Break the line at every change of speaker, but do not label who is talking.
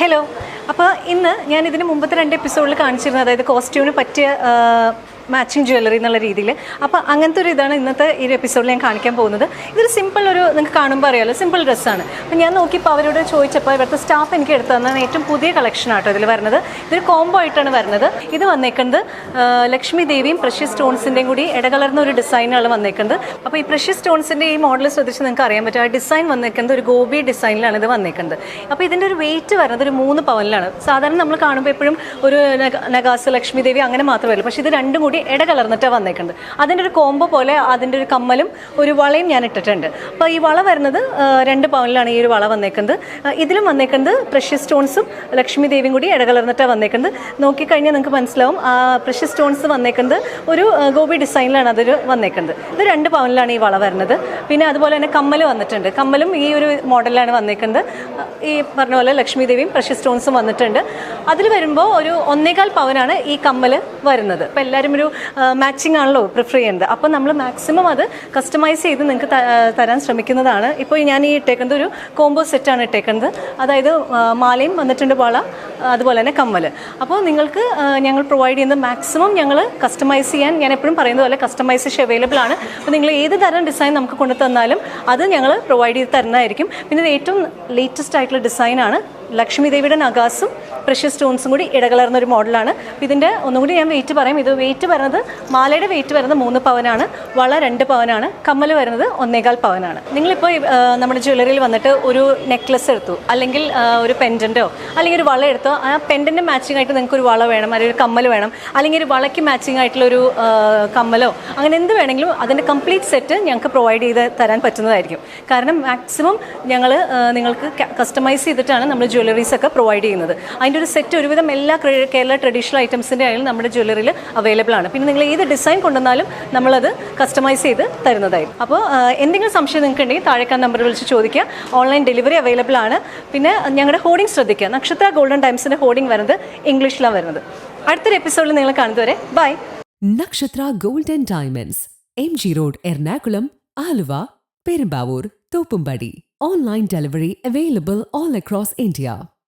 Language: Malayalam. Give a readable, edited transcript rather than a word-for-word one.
ഹലോ. അപ്പോൾ ഇന്ന് ഞാൻ ഇതിന് മുമ്പത്തെ 2 എപ്പിസോഡിൽ കാണിച്ചിരുന്നത്, അതായത് കോസ്റ്റ്യൂമിന് പറ്റിയ മാച്ചിങ് ജ്വല്ലറി എന്നുള്ള രീതിയിൽ. അപ്പോൾ അങ്ങനത്തെ ഒരു ഇതാണ് ഇന്നത്തെ ഈ ഒരു എപ്പിസോഡിൽ ഞാൻ കാണിക്കാൻ പോകുന്നത്. ഇതൊരു സിമ്പിൾ, നിങ്ങൾക്ക് കാണുമ്പോൾ അറിയാമല്ലോ, സിമ്പിൾ ഡ്രസ്സാണ്. അപ്പോൾ ഞാൻ നോക്കിയപ്പോൾ അവരോട് ചോദിച്ചപ്പോൾ ഇവിടുത്തെ സ്റ്റാഫ് എനിക്ക് എടുത്തു തന്നാണ് ഏറ്റവും പുതിയ കളക്ഷൻ ആട്ടോ ഇതിൽ വരുന്നത്. ഇതൊരു കോംബോ ആയിട്ടാണ് വരുന്നത്. ഇത് വന്നേക്കുന്നത് ലക്ഷ്മി ദേവിയും പ്രഷ്യസ് സ്റ്റോൺസിൻ്റെയും കൂടി ഇടകലർന്ന ഒരു ഡിസൈനാണ് വന്നേക്കുന്നത്. അപ്പോൾ ഈ പ്രഷ്യസ് സ്റ്റോൺസിൻ്റെ ഈ മോഡൽ ശ്രദ്ധിച്ച് നിങ്ങൾക്ക് അറിയാൻ പറ്റും. ആ ഡിസൈൻ വന്നേക്കുന്നത് ഒരു ഗോപി ഡിസൈനിലാണ് ഇത് വന്നേക്കുന്നത്. അപ്പോൾ ഇതിൻ്റെ ഒരു വെയിറ്റ് വരുന്നത് ഒരു 3 പവനിലാണ്. സാധാരണ നമ്മൾ കാണുമ്പോൾ എപ്പോഴും ഒരു നഗാസ്, ലക്ഷ്മി ദേവി അങ്ങനെ മാത്രമല്ല, പക്ഷേ ഇത് രണ്ടും കൂടി ഇടകലർന്നിട്ടാണ് വന്നേക്കുന്നത്. അതിൻ്റെ ഒരു കോംബോ പോലെ അതിൻ്റെ ഒരു കമ്മലും ഒരു വളയും ഞാൻ ഇട്ടിട്ടുണ്ട്. അപ്പോൾ ഈ വള വരുന്നത് 2 പവനിലാണ് ഈ ഒരു വള വന്നേക്കുന്നത്. ഇതിലും വന്നേക്കുന്നത് പ്രഷ്യസ് സ്റ്റോൺസും ലക്ഷ്മി ദേവിയും കൂടി ഇടകലർന്നിട്ടാണ് വന്നേക്കുന്നത്. നോക്കിക്കഴിഞ്ഞാൽ നിങ്ങൾക്ക് മനസ്സിലാവും. പ്രഷ്യസ് സ്റ്റോൺസ് വന്നേക്കുന്നത് ഒരു ഗോപി ഡിസൈനിലാണ് അതൊരു വന്നേക്കുന്നത്. ഇത് 2 പവനിലാണ് ഈ വള വരുന്നത്. പിന്നെ അതുപോലെ തന്നെ കമ്മൽ വന്നിട്ടുണ്ട്. കമ്മലും ഈ ഒരു മോഡലിലാണ് വന്നേക്കുന്നത്. ഈ പറഞ്ഞ പോലെ ലക്ഷ്മി ദേവിയും പ്രഷ്യസ് സ്റ്റോൺസും വന്നിട്ടുണ്ട്. അതിൽ വരുമ്പോൾ ഒരു 1.25 പവനാണ് ഈ കമ്മൽ വരുന്നത്. അപ്പോൾ എല്ലാവരും ഒരു മാച്ചിങ് ആണല്ലോ പ്രിഫർ ചെയ്യുന്നത്. അപ്പോൾ നമ്മൾ മാക്സിമം അത് കസ്റ്റമൈസ് ചെയ്ത് നിങ്ങൾക്ക് തരാൻ ശ്രമിക്കുന്നതാണ്. ഇപ്പോൾ ഞാൻ ഈ ഇട്ടേക്കുന്നത് ഒരു കോംബോ സെറ്റാണ് ഇട്ടേക്കുന്നത്. അതായത് മാലയും വന്നിട്ടുണ്ട്, വള, അതുപോലെ തന്നെ കമ്മൽ. അപ്പോൾ നിങ്ങൾക്ക് ഞങ്ങൾ പ്രൊവൈഡ് ചെയ്യുന്നത് മാക്സിമം ഞങ്ങൾ കസ്റ്റമൈസ് ചെയ്യാൻ, ഞാൻ എപ്പോഴും പറയുന്നത് പോലെ കസ്റ്റമൈസേഷൻ അവൈലബിൾ ആണ്. അപ്പോൾ നിങ്ങൾ ഏത് തരം ഡിസൈൻ നമുക്ക് കൊണ്ടു തന്നാലും അത് ഞങ്ങൾ പ്രൊവൈഡ് ചെയ്ത് തരുന്നതായിരിക്കും. പിന്നെ ഇത് ഏറ്റവും ലേറ്റസ്റ്റ് ആയിട്ടുള്ള ഡിസൈനാണ്. ലക്ഷ്മി ദേവിയുടെ നഗാസും പ്രഷ്യസ് സ്റ്റോൺസും കൂടി ഇടകലർന്ന ഒരു മോഡലാണ്. ഇതിൻ്റെ ഒന്നുകൂടി ഞാൻ വെയിറ്റ് പറയും. ഇത് വെയിറ്റ് വരുന്നത്, മാലയുടെ വെയിറ്റ് വരുന്നത് 3 പവനാണ്, വള 2 പവനാണ്, കമ്മൽ വരുന്നത് 1.25 പവനാണ്. നിങ്ങളിപ്പോൾ നമ്മുടെ ജ്വല്ലറിയിൽ വന്നിട്ട് ഒരു നെക്ലസ് എടുത്തു, അല്ലെങ്കിൽ ഒരു പെൻഡൻറ്റോ അല്ലെങ്കിൽ ഒരു വള എടുത്തോ, ആ പെൻഡൻറ്റ് മാച്ചിങ് ആയിട്ട് നിങ്ങൾക്ക് ഒരു വള വേണം, അല്ലെങ്കിൽ ഒരു കമ്മൽ വേണം, അല്ലെങ്കിൽ ഒരു വളയ്ക്ക് മാച്ചിങ് ആയിട്ടുള്ളൊരു കമ്മലോ, അങ്ങനെ എന്ത് വേണമെങ്കിലും അതിൻ്റെ കംപ്ലീറ്റ് സെറ്റ് ഞങ്ങൾക്ക് പ്രൊവൈഡ് ചെയ്ത് തരാൻ പറ്റുന്നതായിരിക്കും. കാരണം മാക്സിമം ഞങ്ങൾ നിങ്ങൾക്ക് കസ്റ്റമൈസ് ചെയ്തിട്ടാണ് നമ്മൾ ജ്വല്ലറീസ് ഒക്കെ പ്രൊവൈഡ് ചെയ്യുന്നത്. അതിൻ്റെ ഒരു സെറ്റ് ഒരുവിധം എല്ലാ കേരള ട്രഡീഷണൽ ഐറ്റംസിൻ്റെ ആയാലും നമ്മുടെ ജ്വല്ലറിയിൽ അവൈലബിൾ ആണ്. പിന്നെ നിങ്ങൾ ഏത് ഡിസൈൻ കൊണ്ടുവന്നാലും നമ്മളത് കസ്റ്റമൈസ് ചെയ്ത് തരുന്നതായിരിക്കും. അപ്പോൾ എന്തെങ്കിലും സംശയം നിങ്ങൾക്ക് ഉണ്ടെങ്കിൽ താഴേക്കാൻ നമ്പർ വിളിച്ച് ചോദിക്കുക. ഓൺലൈൻ ഡെലിവറി അവൈലബിൾ ആണ്. പിന്നെ ഞങ്ങളുടെ ഹോർഡിംഗ് ശ്രദ്ധിക്കുക. നക്ഷത്ര ഗോൾഡൻ ടൈംസിൻ്റെ ഹോർഡിംഗ് വരുന്നത് ഇംഗ്ലീഷിലാണ് വരുന്നത്. അടുത്തൊരു എപ്പിസോഡിൽ നിങ്ങൾ കാണുന്നവരെ ബൈ.
നക്ഷത്ര golden diamonds, MG road, Ernakulam, Aluva, Perumbavoor, Thoppumpady. Online delivery available all across India.